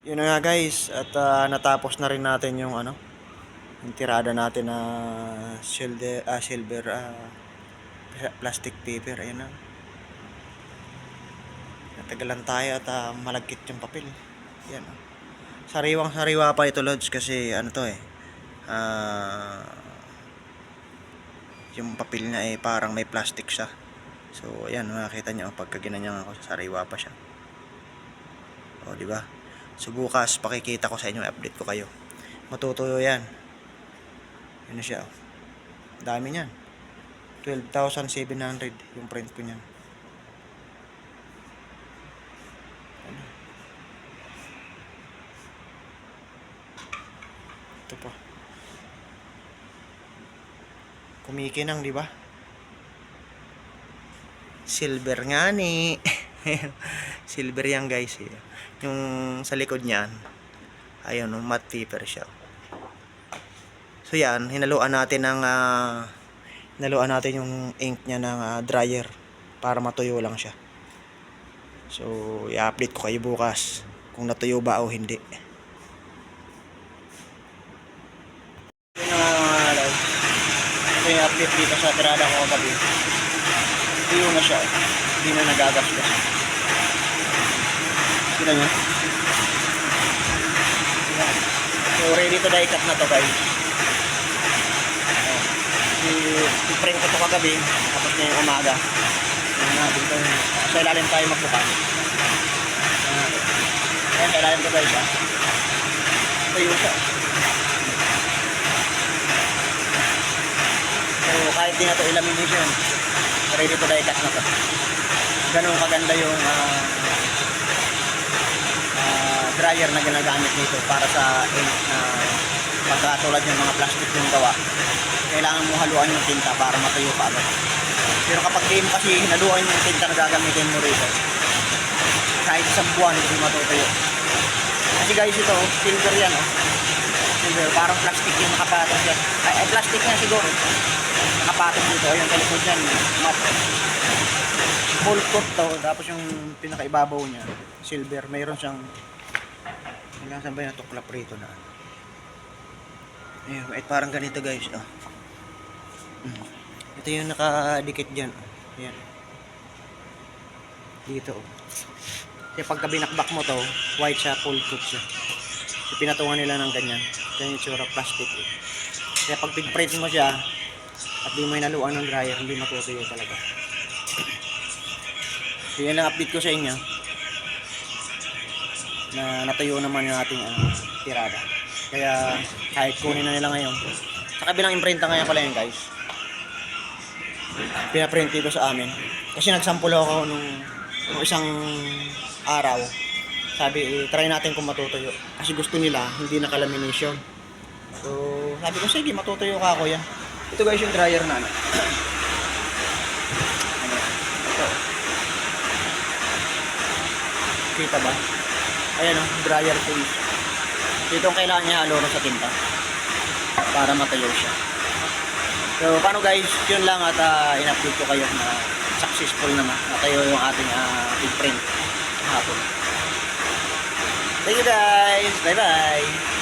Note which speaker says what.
Speaker 1: Yun na nga guys, at natapos na rin natin yung yung tirada natin na silver plastic paper. Ayun na. Natagalan tayo at malagkit yung papel. Yan. Sariwang sariwa pa ito, Lods, kasi ano to yung papel niya parang may plastic siya. So ayan, makikita niyo pagka ginanyan ako, sariwa pa siya. O di ba? So bukas pakikita ko sa inyo, update ko kayo. Matutuyo yan. Yun na siya. Dami niyan. 12,700 yung print ko niyan. Ito pa. Kumikinang, di ba? Silver nga ni. Silver yan guys. Yung sa likod niyan, ayun, matte paper siya. So yan, hinaluan natin yung ink niya ng dryer para matuyo lang siya. So i-update ko kayo bukas kung natuyo ba o hindi. Ito yung update dito sa tirada ko kagabi. Tuyo na siya. Hindi na nagagasgas. Sila niya. So ready to die cut na to guys. I-print ko to kagabi. Tapos na yung umaga. Dito, sa ilalim tayo magbukas. Ayan, sa ilalim ko guys ha. Tuyo siya. So kahit di na to ilamination, ready to die cut na to. Ganun kaganda yung dryer na ginagamit nito para sa ink na pagkatulad ng mga plastic yung gawa. Kailangan mo haluan yung tinta para matuyo pa agad. Pero kapag di mo kasi hinaluan yung tinta na gagamitin mo rito, kahit isang buwan hindi matutuyo. Kasi guys ito, silver yan silver, parang plastic yung nakapatong yan. Ay plastic nga siguro. Nakapatong dito, ayun sa likod yan, matte. Full coat to, tapos yung pinakaibabaw niya, silver, mayroon siyang hanggang saan ba yung tuklap rito na ayun, parang ganito guys ito yung nakadikit dyan ayan dito kaya pagka binakbak mo to, white siya, full coat siya. So, pinatungan nila ng ganyan yung tsura, plastic kaya pag pig-print mo siya at di mo inaluan ng dryer, hindi matutuyo talaga. So yan lang update ko sa inyo na natuyo naman yung ating tirada. Kaya kahit kunin na nila ngayon, sa kabilang imprinta ngayon pala yun guys, pinaprint dito sa amin kasi nagsample ako nung isang araw. Sabi try natin kung matutuyo kasi gusto nila hindi naka-lamination. So sabi ko sige, matutuyo ka ako yan. Ito guys yung dryer na ito. Kita ba? Ayan dryer tool. Dito ang kailangan niya halo sa tinta para matuyo siya. So paano guys, yun lang at in-update ko kayo na successful naman natuyo yung ating print hapon. Thank you guys, bye bye.